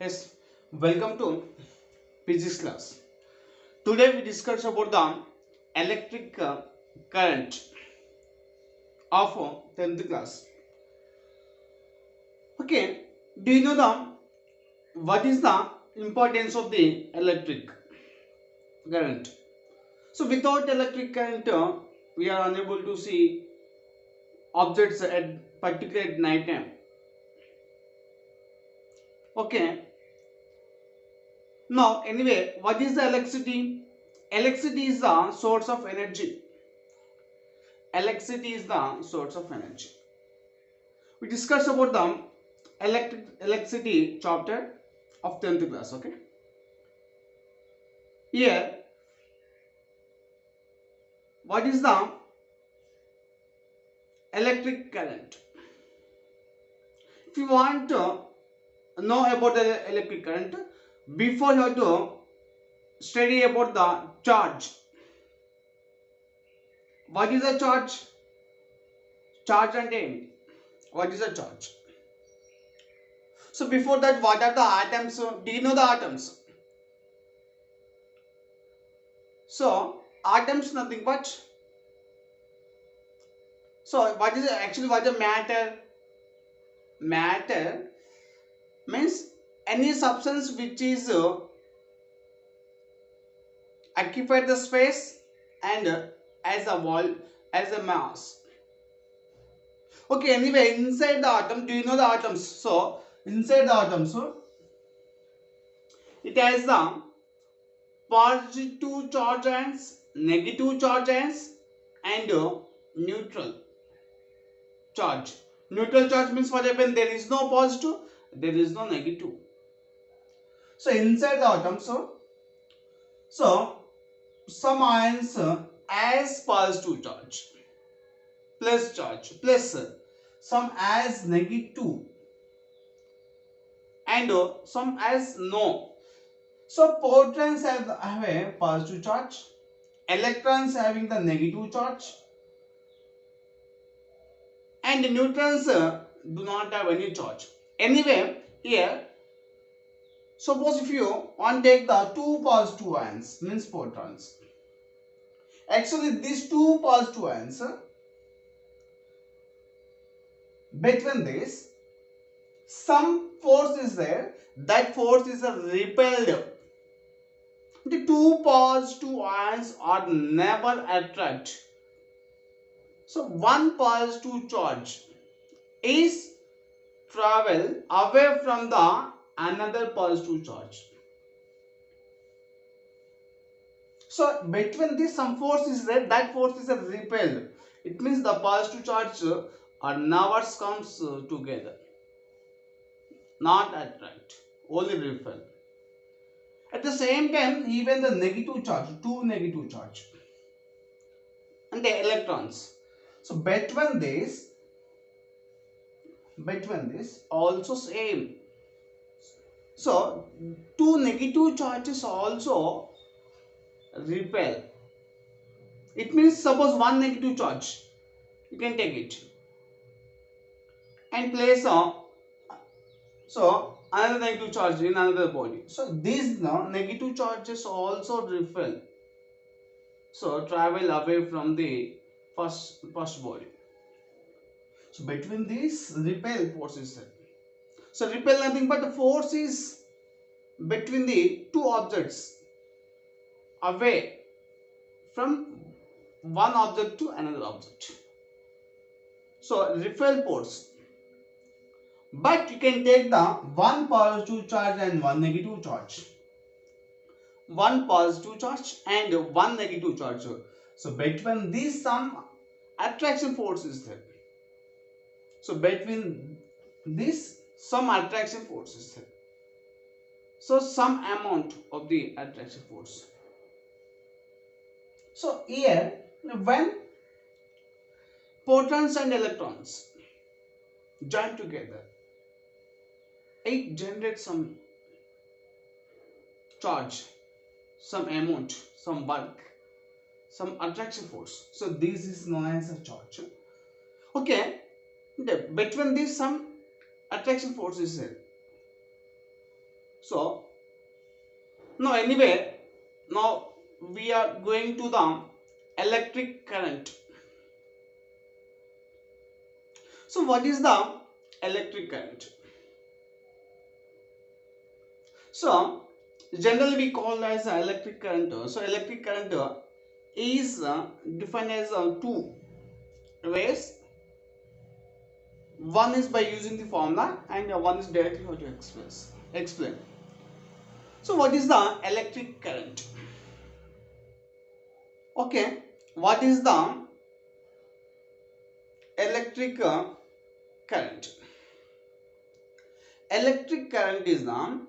Yes, welcome to physics class. Today we discuss about the electric current of 10th class. Okay, do you know the what is the importance of the electric current? So without electric current, we are unable to see objects at particularly at night time. Okay, now anyway, what is the electricity? Electricity is the source of energy. Electricity is the source of energy. We discussed about the electricity chapter of 10th class. Okay, here what is the electric current? If you want to know about the electric current, before you have to study about the charge. What is a charge? Charge and aim. What is a charge? So before that, what are the atoms? Do you know the atoms? So atoms nothing but, so what is actually what is matter? Matter means any substance which is occupy the space and as a wall, as a mass. Okay, anyway, inside the atom, do you know the atoms? So inside the atom, so it has the positive charge ions, negative charge ions, and neutral charge. Neutral charge means what happens? There is no positive, there is no negative. So inside the atom, so some ions as positive charge, plus some as negative, and some as no. So protons have a positive charge, electrons having the negative charge, and neutrons do not have any charge. Anyway, here suppose if you want to take the two positive ions, means protons. Actually, these two positive ions, between this, some force is there. That force is repelled. The two positive ions are never attract. So one positive charge is travel away from the another positive charge. So between this some force is there. That force is repelled. It means the positive charge are never comes together. Not attract, only repel. At the same time, even the negative charge, two negative charge, and the electrons. So between this also same. So two negative charges also repel. It means suppose one negative charge, you can take it and place so another negative charge in another body. So these negative charges also repel. So travel away from the first body. So between these repel force is there. So repel nothing but the force is between the two objects away from one object to another object. So repel force. But you can take the one positive charge and one negative charge. One positive charge and one negative charge. So between these some attraction force is there. So between this some attraction force is there. So some amount of the attraction force. So here when protons and electrons join together, it generates some charge, some amount, some bulk, some attraction force. So this is known as a charge. Okay, between these some attraction force is there. So now anyway, now we are going to the electric current. So what is the electric current? So generally we call as electric current. So electric current is defined as two ways. One is by using the formula and one is directly how to explain. So what is the electric current? Okay, what is the electric current? Electric current is the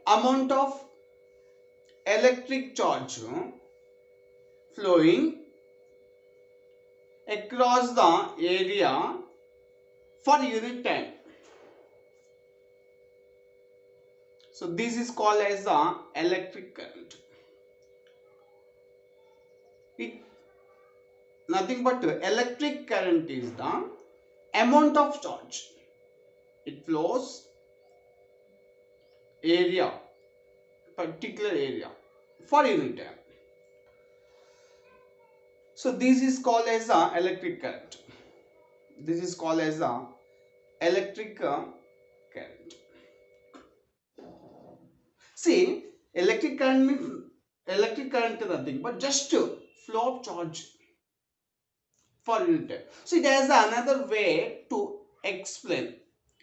amount of electric charge flowing across the area for unit time. So this is called as the electric current. It nothing but electric current is the amount of charge. It flows area, particular area for unit time. So this is called as the electric current. This is called as the electric current. See, electric current is nothing but just flow of charge for unit time. So it has another way to explain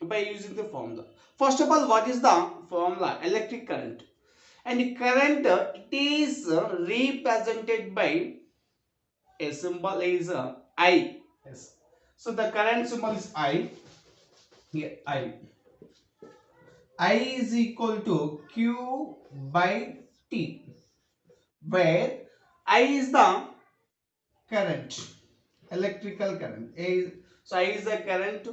by using the formula. First of all, what is the formula? Electric current. And the current it is represented by a symbol is I. Yes. So the current symbol is I. Here I. I is equal to Q by T, where I is the current, electrical current. So I is the current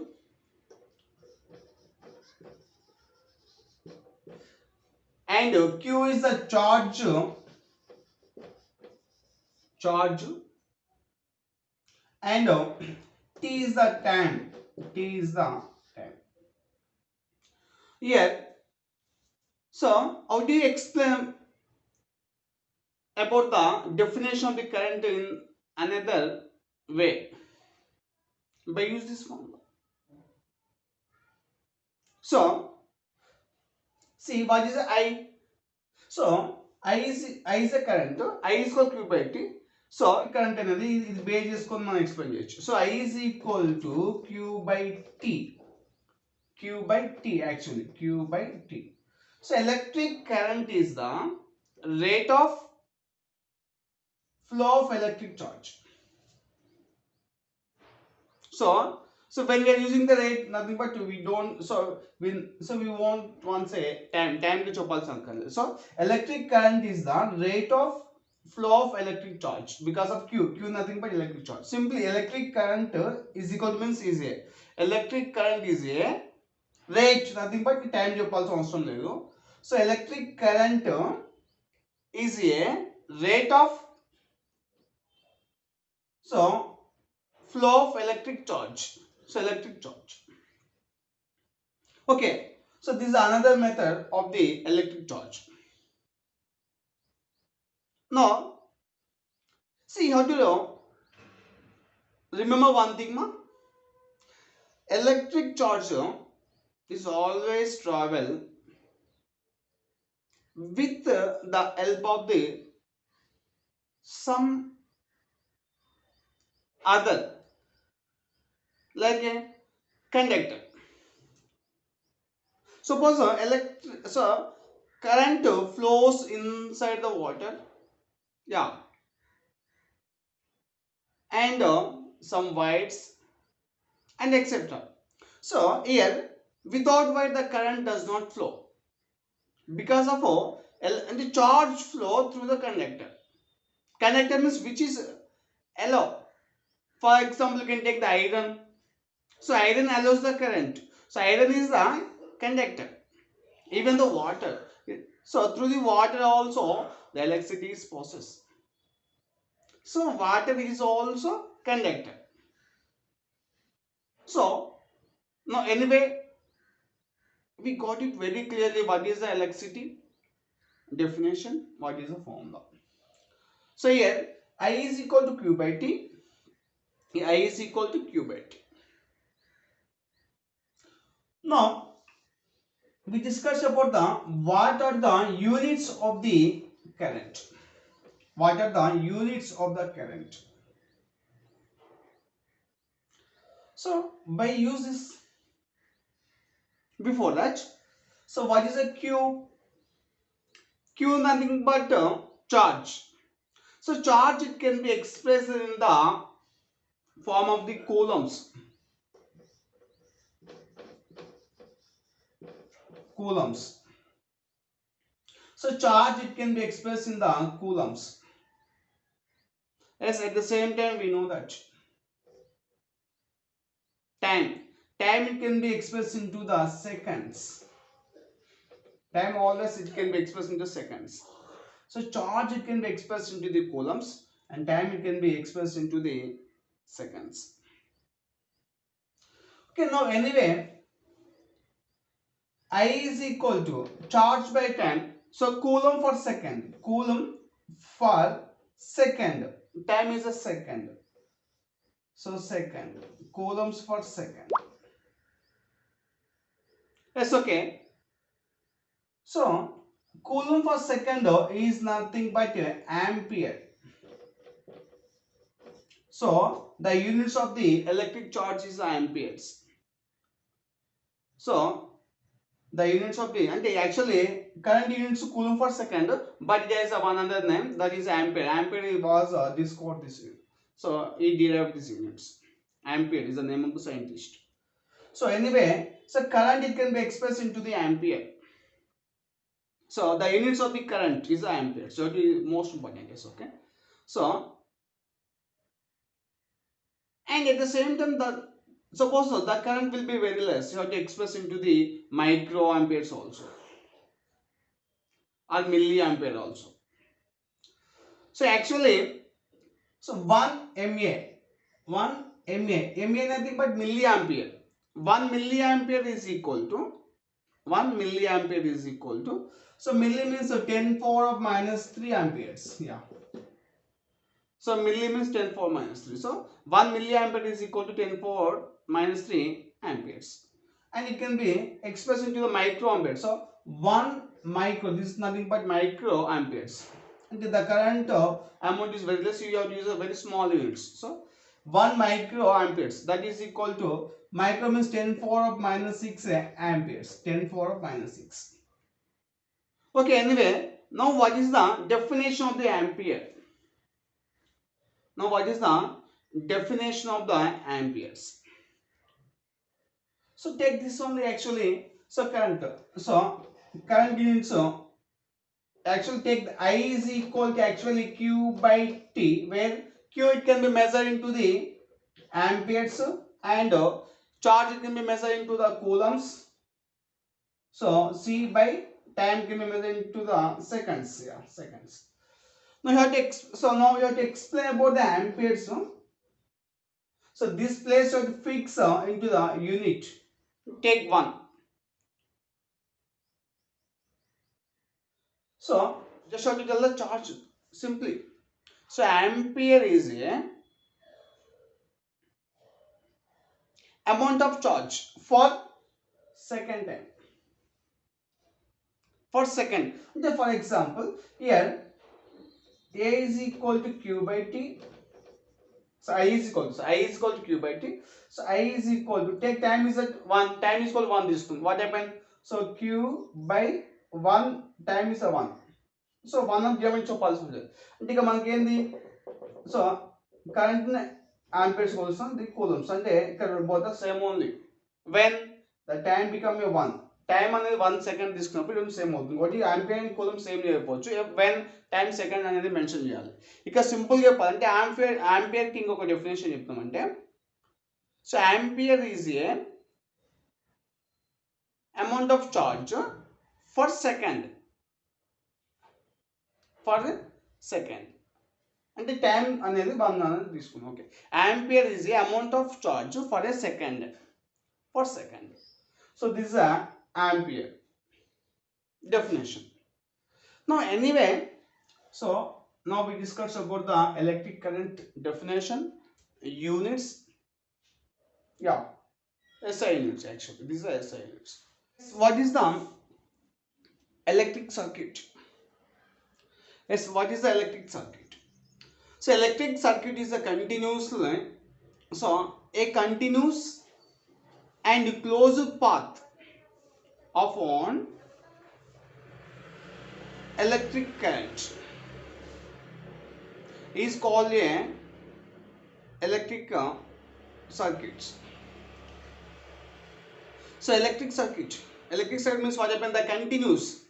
and Q is the charge and T is the time. T is the time. Here, so how do you explain about the definition of the current in another way? By use this formula. So see what is I? So I is a current. I is equal Q by T. So current అనేది ఇది base చేసుకొని మనం explain చేయొచ్చు. So I is equal to Q by T. Q by T actually. Q by T. So electric current is the rate of flow of electric charge. So when we are using the rate, nothing but we don't. We won't once say time to chopal circle. So electric current is the rate of flow of electric charge because of Q nothing but electric charge. Simply electric current is equal to means is a electric current is a rate nothing but time chopalso avasram ledu. So electric current is a rate of flow of electric charge. So electric charge. Okay, so this is another method of the electric charge. Now, see how to remember one thing, ma? Electric charge is always travel with the help of the some other like a conductor. Suppose current flows inside the water, yeah, and some wires and etc. So here without wire the current does not flow because of and the charge flow through the conductor. Conductor means which is allow. For example, you can take the iron. So iron allows the current. So iron is the conductor. Even the water. So through the water also the electricity is processed. So water is also conductor. So now anyway, we got it very clearly. What is the electricity? Definition. What is the formula? So here I is equal to Q by T. I is equal to Q by T. Now we discuss about the what are the units of the current. What are the units of the current? So by use this before that. So what is a Q? Q nothing but charge. So charge it can be expressed in the form of the coulombs. Coulombs. So charge it can be expressed in the coulombs. Yes, at the same time we know that time. Time it can be expressed into the seconds. Time always it can be expressed into seconds. So charge it can be expressed into the coulombs and time it can be expressed into the seconds. Okay, now anyway, I is equal to charge by time. So coulomb for second. Coulomb for second. Time is a second. So second. Coulombs for second. Yes, okay. So coulomb for second is nothing but ampere. So the units of the electric charge is amperes. So the units of the and actually current units coulomb per second, but there is a one other name that is ampere. Ampere was discovered this unit, so he derived these units. Ampere is the name of the scientist. So anyway, so current it can be expressed into the ampere. So the units of the current is ampere. So it is most important. Yes, okay. So and at the same time the suppose the current will be very less. You have to express into the microamperes also or milliampere also. So actually, so 1 MA nothing but milliampere. 1 milliampere is equal to 1 milliampere is equal to. So milli means 10 power of minus 3 amperes. Yeah. So milli means 10 power minus 3. So 1 milliampere is equal to 10 power minus 3 amperes. And it can be expressed into the microampere. So 1 micro, this is nothing but microamperes. And the current amount is very less, you have to use a very small units. So 1 microamperes, that is equal to, micro means 10 power of minus 6 amperes. 10 power of minus 6. Okay, anyway, now what is the definition of the ampere? Now what is the definition of the amperes? So take this only actually. So current. So current units. So actually take the I is equal to actually Q by T, where Q it can be measured into the amperes and charge it can be measured into the coulombs. So C by time can be measured into the seconds. Yeah, seconds. Now you have to now you have to explain about the amperes. So this place you have to fix into the unit. Take one. So just have to tell the charge simply. So ampere is a amount of charge for second time. For second. For example, here A is equal to Q by T. So I is equal to, Q by T. So I is equal to, take time is at 1, time is equal to 1 this one. What happened? So Q by 1 time is a 1. So 1 of given to pulse. So current amperes also the coulombs and both the same only. When the time become a 1, time అనేది 1 second తీసుకున్నప్పుడు ఇది same అవుతుంది. ఒకటి ampere and coulomb same చేయకపోవచ్చు. When time second అనేది mention చేయాలి. ఇక simple చెప్పాలంటే ఆంపియర్ కి ఇంకొక డెఫినేషన్ చెప్తామంటే, so ampere is a amount of charge for second. అంటే టైం అనేది 1 అనేది తీసుకున్నాం. Okay, ampere is a amount of charge for a second. So this is a ampere. Definition. Now anyway, so now we discussed about the electric current definition, units. Yeah, SI units actually. These are SI units. What is the electric circuit? Yes, what is the electric circuit? So electric circuit is a continuous line. So a continuous and closed path of an electric current is called a electric circuits. So electric circuit means what happened? The continuous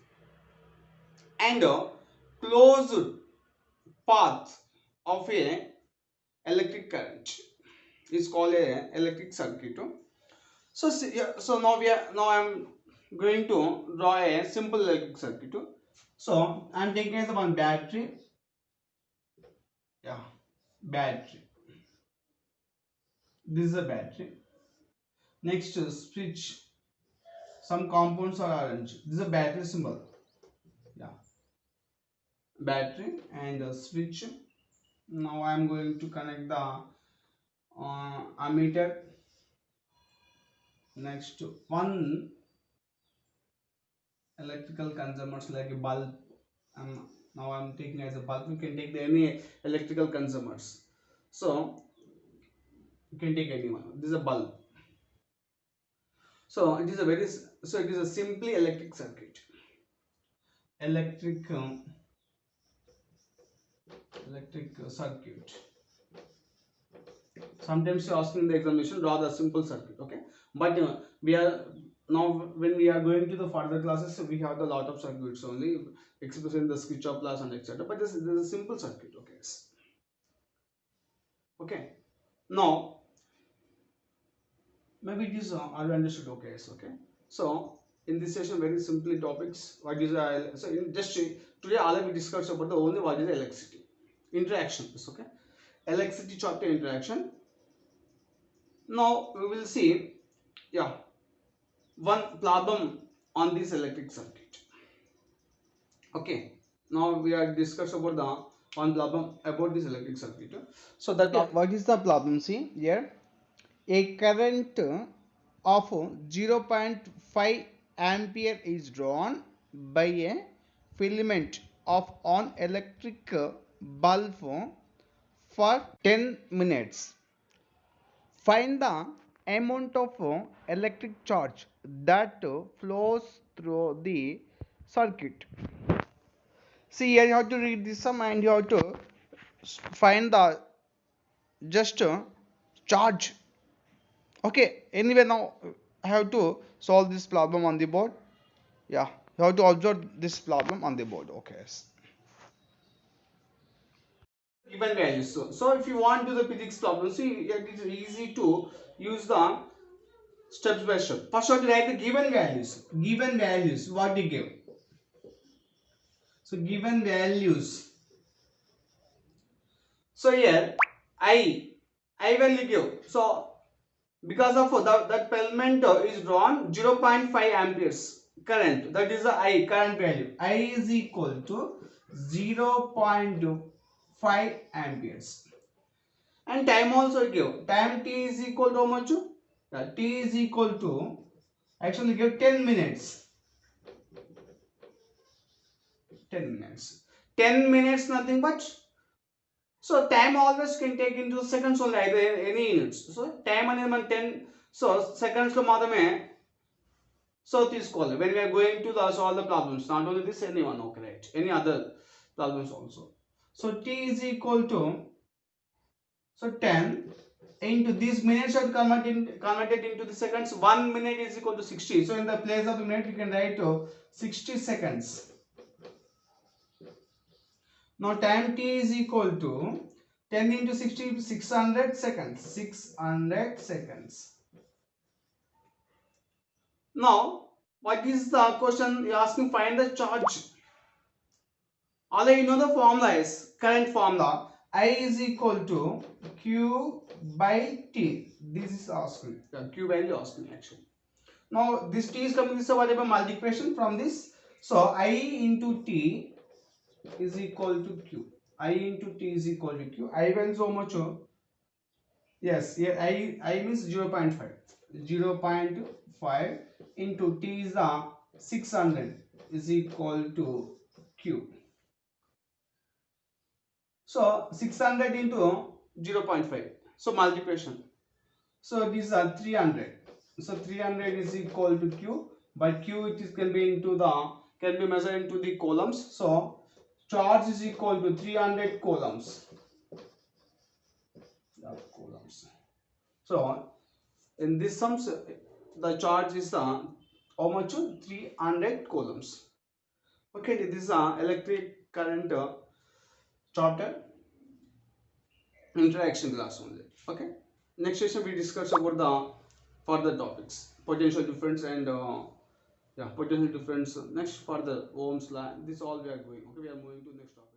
and closed path of a electric current is called a electric circuit. So yeah, so now I'm going to draw a simple electric circuit. So I'm taking as one battery. Yeah, battery. This is a battery. Next switch. Some compounds are orange. This is a battery symbol. Yeah, battery and a switch. Now I am going to connect the ammeter. Next one electrical consumers like a bulb. Now I'm taking as a bulb. You can take any electrical consumers. So you can take any one. This is a bulb. So it is a it is a simply electric circuit. Electric circuit. Sometimes you ask in the examination draw the simple circuit. Okay, but we are now when we are going to the further classes we have a lot of circuits only, especially in the Kirchhoff laws and etc. But this is a simple circuit. Okay. Okay. Now maybe it is all understood. Okay. Okay. So in this session very simply topics. What is so in just today all we discussed about the only what is electricity interactions. Okay. Electricity chapter interaction. Now we will see, yeah, one problem on this electric circuit. Okay. Now we are discuss about the one problem about this electric circuit. So that what is the problem? See here, a current of 0.5 ampere is drawn by a filament of an electric bulb for 10 minutes. Find the amount of electric charge that flows through the circuit. See here you have to read this sum and you have to find the just charge. Okay, anyway now I have to solve this problem on the board. Yeah, you have to observe this problem on the board. Okay. Given values. So if you want to do the physics problem, see it is easy to use the steps by step. First, you have to write the given values. Given values, what they give. So, given values. So, here, I value give. So, because of that filament is drawn 0.5 amperes current. That is the I current value. I is equal to 0.5 amperes. And time also give. Time t is equal to how much? T is equal to actually give 10 minutes. 10 minutes. 10 minutes nothing but. So time always can take into seconds only either any units. So time అనేది 10 so seconds లో మాత్రమే so తీసుకోవాలి when we are going to solve the problems, not only this, anyone, okay, right, any other problems also. So t is equal to 10 into these minutes are converted into the seconds. 1 minute is equal to 60. So in the place of the minute you can write 60 seconds. Now time t is equal to 10 into 60, 600 seconds. 600 seconds. Now, what is the question? You are asking find the charge. Although you know the formula is current formula. I is equal to Q by T. This is asking. Q value asking actually. Now this T is coming this available multiplication from this. So I into T is equal to Q. I into T is equal to Q. I values how much? Yes, yeah, I means 0 0.5. 0 0.5 into T is the 600 is equal to Q. So 600 into 0 0.5. So multiplication. So these are 300. So 300 is equal to Q. By Q it is can be into the can be measured into the coulombs. So charge is equal to 300 coulombs. Coulombs. So in this sums the charge is how much? 300 coulombs. Okay, this is electric current chapter interaction class only. Okay, next session we discuss about the further topics, potential difference and yeah, potential difference. Next further Ohm's law. This all we are going. Okay, we are moving to next topics.